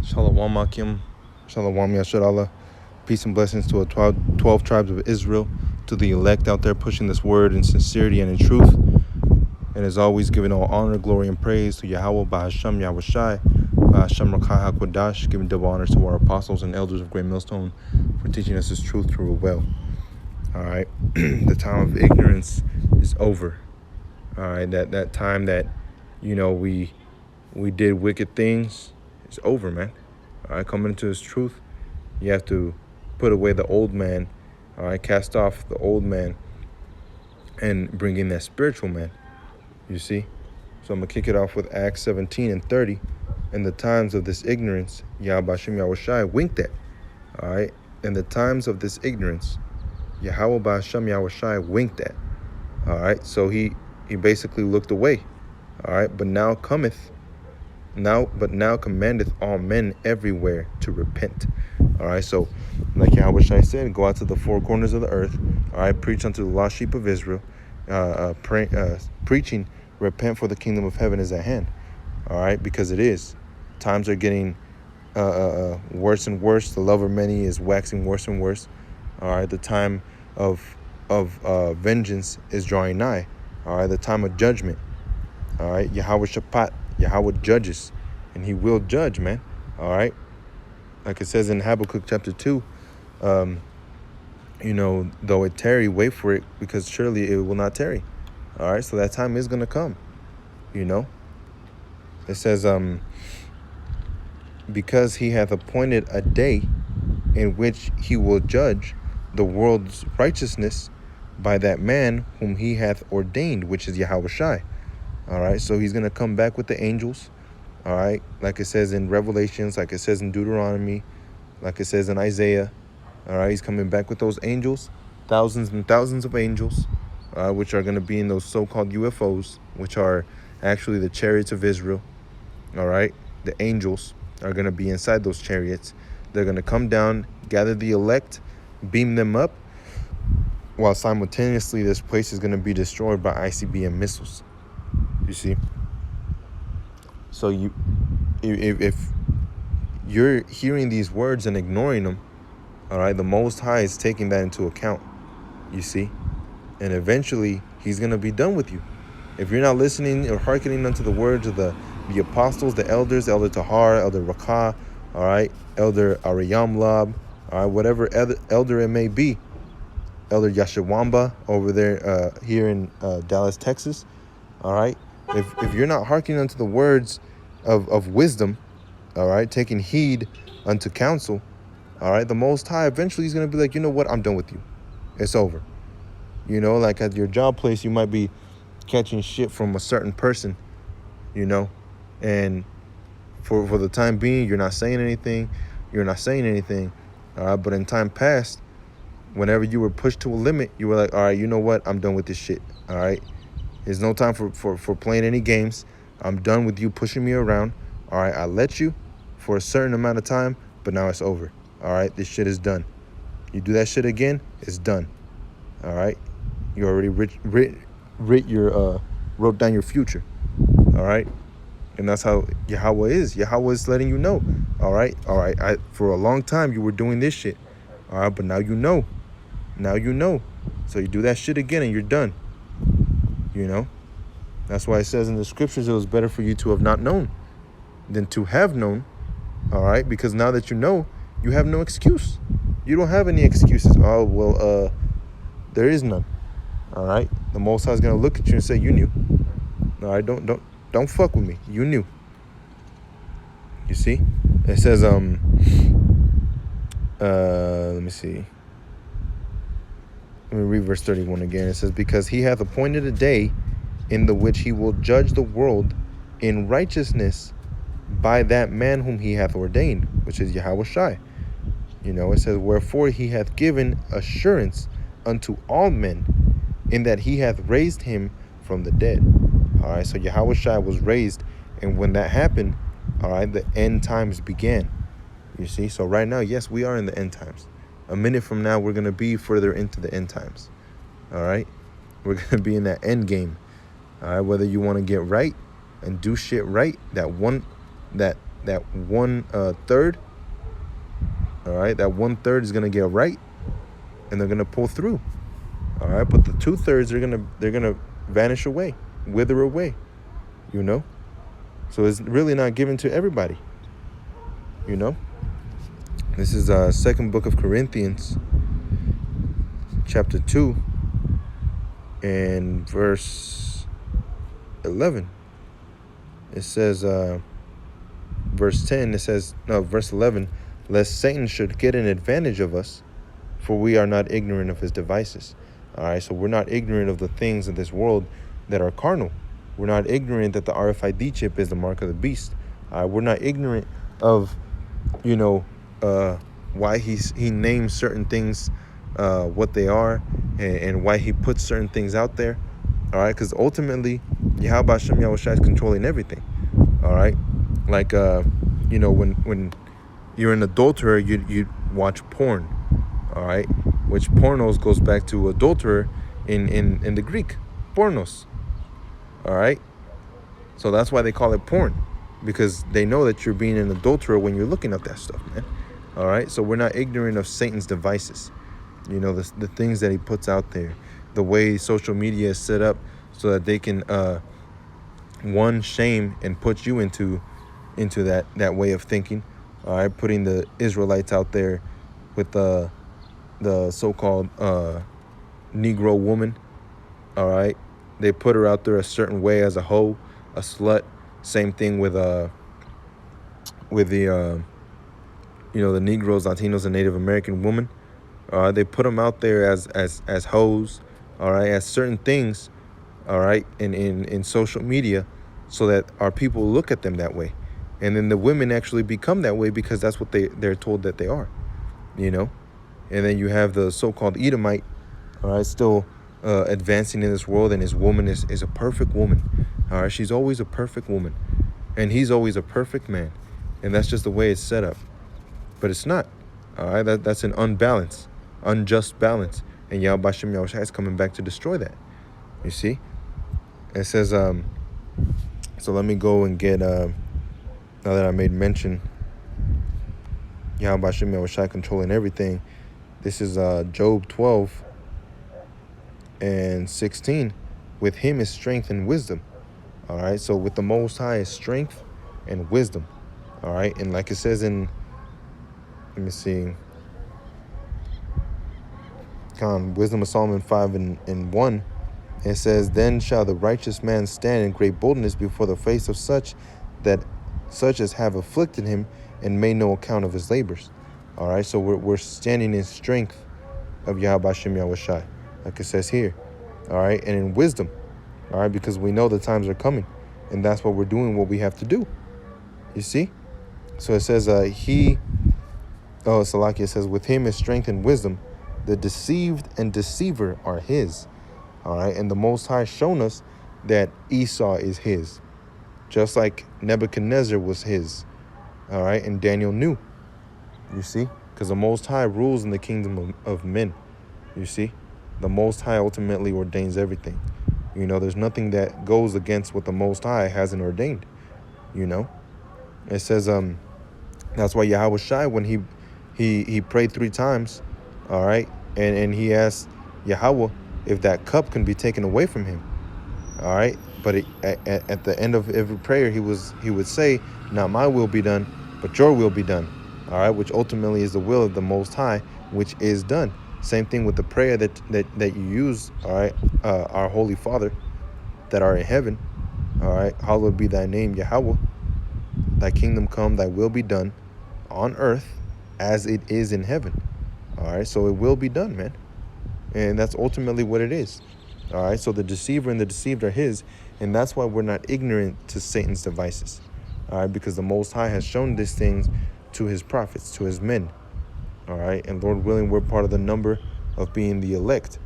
Shalom Akim, Shalom Yasharallah. Peace and blessings to the 12 tribes of Israel, to the elect out there pushing this word in sincerity and in truth. And as always, giving all honor, glory, and praise to Yahweh, Bahasham Yahushai, Bahasham Rakah HaKodash, giving double honors to our apostles and elders of Great Millstone for teaching us this truth through a well. All right, the time of ignorance is over. All right, that time that, we did wicked things is over, man. All right, coming into this truth, you have to put away the old man. All right, cast off the old man and bring in that spiritual man. You see? So I'm going to kick it off with Acts 17 and 30. In the times of this ignorance, Yahweh Shem Yahushai winked at. All right? In the times of this ignorance, Yahweh Ba'ashem Yahushai winked at. All right? So he basically looked away. All right? But now commandeth all men everywhere to repent. All right? So like Yahweh Shai said, go out to the four corners of the earth. All right? Preach unto the lost sheep of Israel. Preaching, repent, for the kingdom of heaven is at hand. All right, because it is. Times are getting worse and worse. The love of many is waxing worse and worse. All right, the time of vengeance is drawing nigh. All right, the time of judgment. All right, Yahweh Shaphat, Yahweh judges, and He will judge, man. All right, like it says in Habakkuk chapter 2. Though it tarry, wait for it, because surely it will not tarry. All right, so that time is going to come. It says, because He hath appointed a day in which He will judge the world's righteousness by that man whom He hath ordained, which is Yahweh Shai. All right, so He's going to come back with the angels. All right, like it says in Revelations, like it says in Deuteronomy, like it says in Isaiah. All right, He's coming back with those angels, thousands and thousands of angels, which are going to be in those so-called UFOs, which are actually the chariots of Israel. All right, the angels are going to be inside those chariots. They're going to come down, gather the elect, beam them up, while simultaneously this place is going to be destroyed by ICBM missiles. You see? So if you're hearing these words and ignoring them, all right, the Most High is taking that into account, you see? And eventually, He's going to be done with you. If you're not listening or hearkening unto the words of the apostles, the elders, Elder Tahar, Elder Rakah, all right, Elder Ariyam Lab, all right, whatever elder it may be, Elder Yashawamba over there here in Dallas, Texas, all right? If you're not hearkening unto the words of wisdom, all right, taking heed unto counsel, all right, the Most High eventually is going to be like, you know what, I'm done with you. It's over. Like at your job place, you might be catching shit from a certain person, and for the time being, you're not saying anything. All right, but in time past, whenever you were pushed to a limit, you were like, all right, you know what, I'm done with this shit. All right, there's no time for playing any games. I'm done with you pushing me around. All right, I let you for a certain amount of time, but now it's over. All right, this shit is done. You do that shit again, it's done. All right, you already wrote down your future. All right, and that's how Yahweh is. Yahweh is letting you know. All right. For a long time you were doing this shit. All right, but now you know. So you do that shit again and you're done. That's why it says in the scriptures it was better for you to have not known than to have known. All right, because now that you know, you have no excuse. You don't have any excuses. Oh, well, there is none. All right, the Most High is gonna look at you and say, "You knew." All right, don't fuck with me. You knew. You see, it says, let me see. Let me read verse 31 again. It says, because He hath appointed a day in the which He will judge the world in righteousness by that man whom He hath ordained, which is Yahweh Shai. It says, wherefore He hath given assurance unto all men, in that He hath raised Him from the dead. All right, so Yahweh Shai was raised, and when that happened, all right, the end times began. You see, so right now, yes, we are in the end times. A minute from now, we're going to be further into the end times. All right, we're going to be in that end game. All right, whether you want to get right and do shit right, that that one third, all right, that 1/3 is gonna get right, and they're gonna pull through. All right, but the 2/3 they're gonna vanish away, wither away. You know, so it's really not given to everybody. You know, this is second book of Corinthians, chapter 2, and verse 11. It says, verse 10. It says, no, verse 11. Lest Satan should get an advantage of us, for we are not ignorant of his devices. All right, so we're not ignorant of the things in this world that are carnal. We're not ignorant that the RFID chip is the mark of the beast. We're not ignorant of, why he names certain things what they are, and why he puts certain things out there. All right, because ultimately, Yahweh Hashem Yahushua is controlling everything. All right, like when you're an adulterer, you watch porn. All right, which pornos goes back to adulterer in the Greek, pornos. All right, so that's why they call it porn, because they know that you're being an adulterer when you're looking at that stuff, man. All right, so we're not ignorant of Satan's devices, the things that he puts out there, the way social media is set up so that they can shame and put you into that way of thinking. All right, putting the Israelites out there with the so-called Negro woman. All right, they put her out there a certain way as a hoe, a slut. Same thing with the the Negroes, Latinos, and Native American woman. They put them out there as hoes. All right, as certain things. All right, in social media, so that our people look at them that way, and then the women actually become that way because that's what they're told that they are. And then you have the so-called Edomite, all right, still advancing in this world, and his woman is a perfect woman. All right, she's always a perfect woman, and he's always a perfect man, and that's just the way it's set up. But it's not. All right, that's an unjust balance, and Yahweh Hashem Yahushua is coming back to destroy that. You see, it says so let me go and get now that I made mention Yahweh Hashem Yahushua controlling everything. This is Job 12 and 16. With him is strength and wisdom. All right, so with the Most High is strength and wisdom. All right, and like it says in, let me see, Wisdom of Solomon 5 and 1, it says, then shall the righteous man stand in great boldness before the face of such as have afflicted him and made no account of his labors. All right, so we're standing in strength of Yahweh Hashem Yahushua, like it says here. All right, and in wisdom. All right, because we know the times are coming, and that's what we're doing, what we have to do. You see? So it says, Salakia says, with him is strength and wisdom. The deceived and deceiver are his. All right, and the Most High shown us that Esau is his, just like Nebuchadnezzar was his. All right, and Daniel knew. You see, because the Most High rules in the kingdom of men. You see, the Most High ultimately ordains everything. There's nothing that goes against what the Most High hasn't ordained. It says that's why Yahweh Shai, when he prayed 3 times, all right, and he asked Yahweh if that cup can be taken away from him. All right, but at the end of every prayer, he would say, not my will be done, but your will be done. All right, which ultimately is the will of the Most High, which is done. Same thing with the prayer that you use. All right, our Holy Father that are in heaven. All right, hallowed be thy name, Yahweh. Thy kingdom come, thy will be done on earth as it is in heaven. All right, so it will be done, man. And that's ultimately what it is. All right, so the deceiver and the deceived are his, and that's why we're not ignorant to Satan's devices. All right, because the Most High has shown these things to his prophets, to his men. All right, and Lord willing, we're part of the number of being the elect.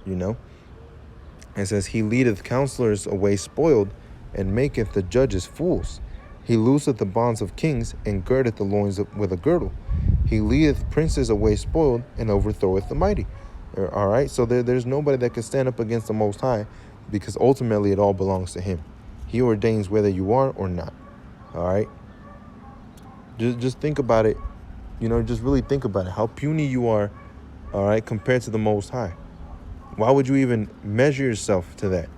It says, he leadeth counselors away spoiled, and maketh the judges fools. He looseth the bonds of kings, and girdeth the loins with a girdle. He leadeth princes away spoiled, and overthroweth the mighty. All right, so there's nobody that can stand up against the Most High, because ultimately it all belongs to him. He ordains whether you are or not. All right, Just think about it. Just really think about it. How puny you are, all right, compared to the Most High. Why would you even measure yourself to that?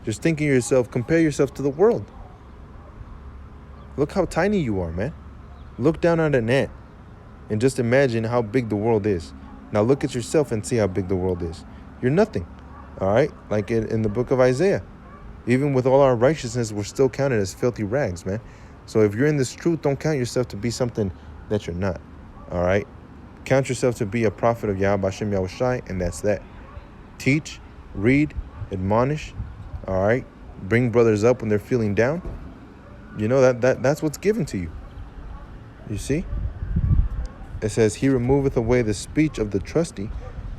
Just think of yourself, compare yourself to the world. Look how tiny you are, man. Look down at an ant and just imagine how big the world is. Now look at yourself and see how big the world is. You're nothing, all right? Like in the book of Isaiah. Even with all our righteousness, we're still counted as filthy rags, man. So if you're in this truth, don't count yourself to be something that you're not, all right? Count yourself to be a prophet of Yahweh Hashem Yahushai, and that's that. Teach, read, admonish, all right? Bring brothers up when they're feeling down. That's what's given to you. You see? It says, he removeth away the speech of the trusty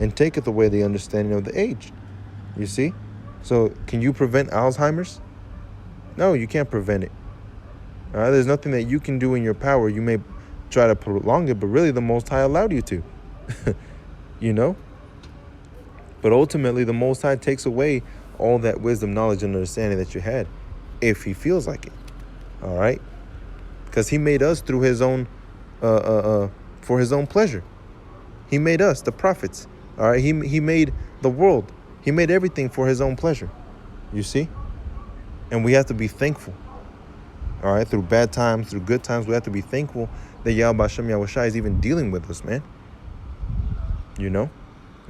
and taketh away the understanding of the aged. You see? So can you prevent Alzheimer's? No, you can't prevent it. All right? There's nothing that you can do in your power. You may try to prolong it, but really the Most High allowed you to. But ultimately, the Most High takes away all that wisdom, knowledge, and understanding that you had, if he feels like it. All right? Because he made us through his own, for his own pleasure. He made us, the prophets. All right? He made the world. He made everything for his own pleasure. You see? And we have to be thankful. All right? Through bad times, through good times, we have to be thankful that Yahweh Hashem Yahushai is even dealing with us, man.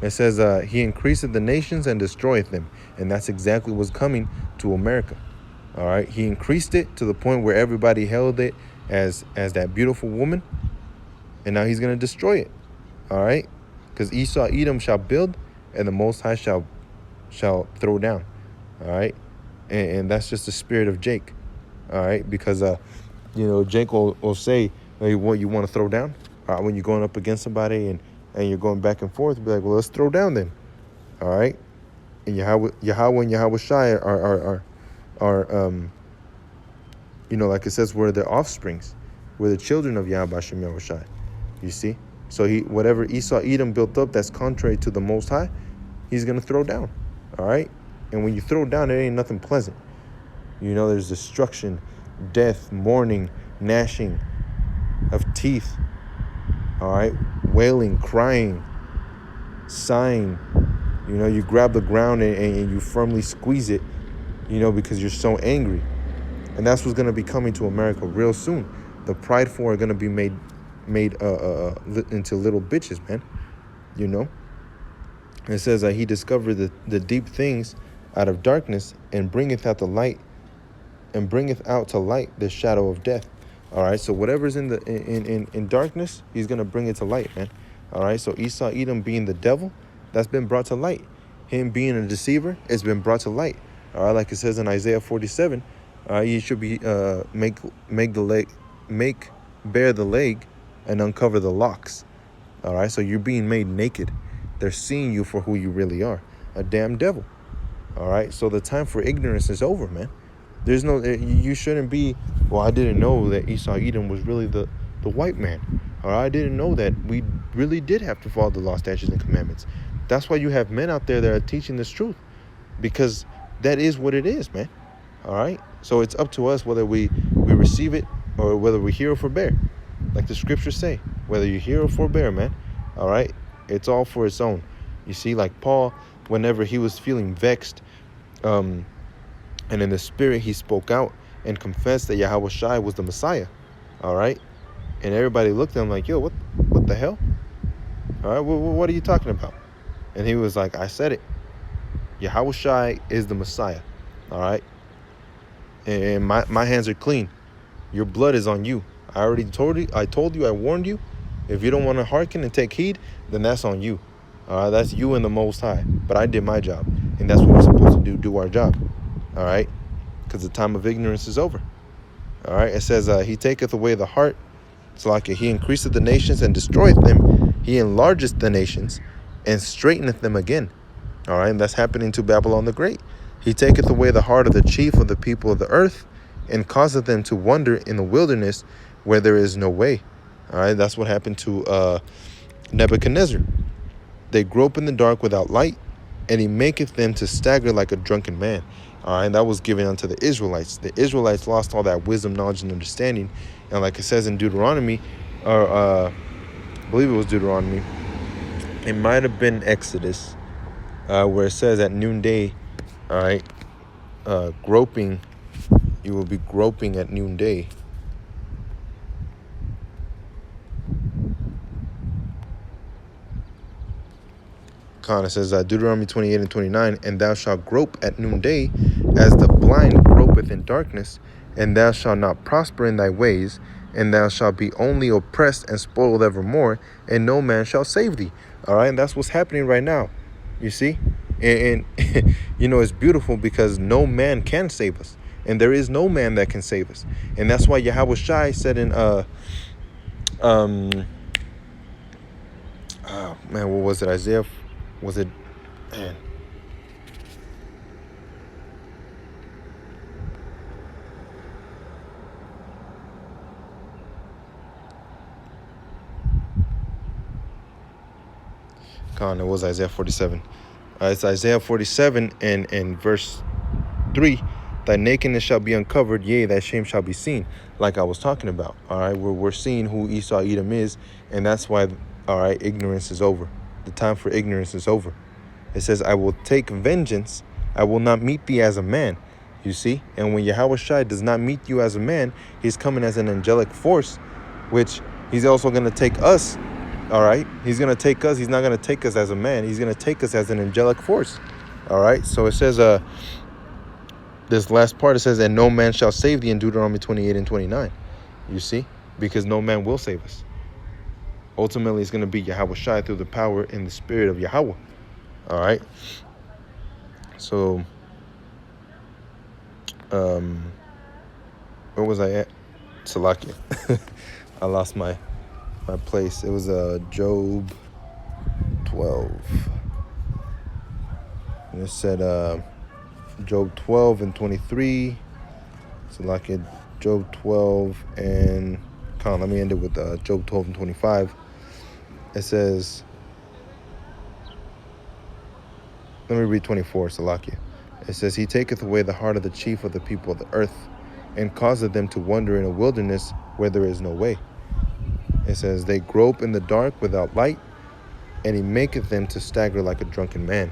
It says, he increaseth the nations and destroyeth them. And that's exactly what's coming to America. All right? He increased it to the point where everybody held it as that beautiful woman. And now he's going to destroy it. All right? Because Esau, Edom shall build, and the Most High shall throw down. All right? And that's just the spirit of Jake. All right? Because, Jake will say, hey, what, you want to throw down? When you're going up against somebody and you're going back and forth, be like, well, let's throw down then. All right? And Yahweh and Yahweh Shai are like it says, we're their offsprings. We're the children of Yahweh Hashem Yahweh Shai. You see? So whatever Esau, Edom built up that's contrary to the Most High, he's going to throw down. All right? And when you throw down, it ain't nothing pleasant. There's destruction, death, mourning, gnashing of teeth. All right? Wailing, crying, sighing. You grab the ground and you firmly squeeze it, because you're so angry. And that's what's going to be coming to America real soon. The prideful are going to be made into little bitches, man. It says that he discovered the deep things out of darkness and bringeth out to light the shadow of death. All right, so whatever's in darkness, he's going to bring it to light, man. All right, so Esau, Edom being the devil, that's been brought to light. Him being a deceiver, it's been brought to light. All right, like it says in Isaiah 47, you should be make bare the leg and uncover the locks. All right, so you're being made naked. They're seeing you for who you really are, a damn devil. All right, so the time for ignorance is over, man. There's no, you shouldn't be, well, I didn't know that Esau, Edom was really the white man. Or I didn't know that we really did have to follow the law, statutes, and commandments. That's why you have men out there that are teaching this truth. Because that is what it is, man. All right? So it's up to us whether we receive it or whether we hear or forbear. Like the scriptures say, whether you hear or forbear, man. All right? It's all for its own. You see, like Paul, whenever he was feeling vexed, and in the spirit he spoke out and confessed that Yahweh Shai was the Messiah. All right? And everybody looked at him like, yo, what the hell? All right, what are you talking about? And he was like, I said it. Yahweh Shai is the Messiah. All right? And my hands are clean. Your blood is on you. I already told you, I warned you. If you don't want to hearken and take heed, then that's on you. All right, that's you and the Most High. But I did my job. And that's what we're supposed to do our job. All right? Because the time of ignorance is over. All right? It says, he taketh away the heart. It's like he increaseth the nations and destroyeth them. He enlargeth the nations and straighteneth them again. All right? And that's happening to Babylon the Great. He taketh away the heart of the chief of the people of the earth and causeth them to wander in the wilderness where there is no way. All right? That's what happened to Nebuchadnezzar. They grope in the dark without light, and he maketh them to stagger like a drunken man. All right, that was given unto the Israelites. The Israelites lost all that wisdom, knowledge, and understanding. And like it says in Deuteronomy, or I believe it was Deuteronomy, it might have been Exodus, where it says at noonday, all right, groping, you will be groping at noonday. It says Deuteronomy 28 and 29, and thou shalt grope at noonday as the blind gropeth in darkness, and thou shalt not prosper in thy ways, and thou shalt be only oppressed and spoiled evermore, and no man shall save thee. All right, and that's what's happening right now. You see? And it's beautiful because no man can save us. And there is no man that can save us. And that's why Yahweh Shai said in what was it? Isaiah? Was it? Man. It was Isaiah 47. It's Isaiah 47 and verse 3. Thy nakedness shall be uncovered, yea, thy shame shall be seen. Like I was talking about. All right, we're seeing who Esau Edom is, and that's why, all right, ignorance is over. The time for ignorance is over. It says, I will take vengeance. I will not meet thee as a man. You see? And when Yahweh Shai does not meet you as a man, he's coming as an angelic force, which he's also going to take us. All right? He's going to take us. He's not going to take us as a man. He's going to take us as an angelic force. All right? So it says, this last part, it says, and no man shall save thee in Deuteronomy 28 and 29. You see? Because no man will save us. Ultimately, it's going to be Yahweh Shai through the power and the spirit of Yahweh. All right. So, where was I at? Salakia. I lost my place. It was Job 12. And it said Job 12 and 23. Salakia, Job 12 and let me end it with Job 12 and 25. It says, let me read 24, Salakia. It says, he taketh away the heart of the chief of the people of the earth, and causeth them to wander in a wilderness where there is no way. It says, they grope in the dark without light, and he maketh them to stagger like a drunken man.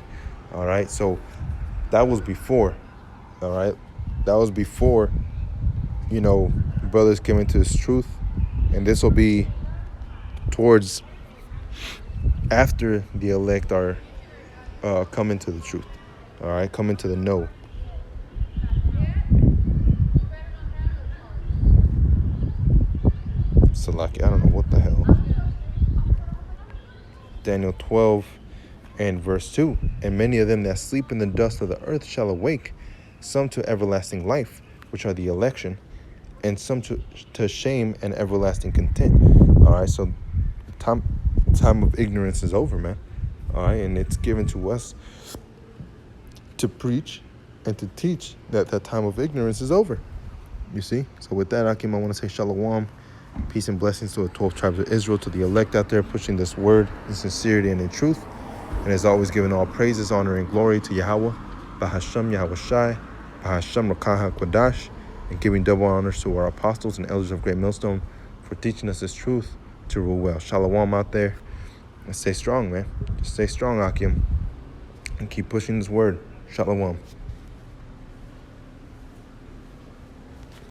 All right, so that was before. All right, that was before, brothers came into this truth, and this will be towards after the elect are come into the truth. All right, come into the know. Salaki, I don't know what the hell. Daniel 12 and verse 2. And many of them that sleep in the dust of the earth shall awake, some to everlasting life, which are the election, and some to shame and everlasting content. All right, so time of ignorance is over, man. All right, and it's given to us to preach and to teach that time of ignorance is over. You see? So with that, Akim, I want to say shalom, peace and blessings to the 12 tribes of Israel, to the elect out there pushing this word in sincerity and in truth. And as always, giving all praises, honor, and glory to Yahweh, Bahasham Yahweh Shai, Bahasham Rakah HaKodash, and giving double honors to our apostles and elders of Great Millstone for teaching us this truth to rule well. Shalom out there. And stay strong, man. Just stay strong, Akim. And keep pushing this word. Shalom.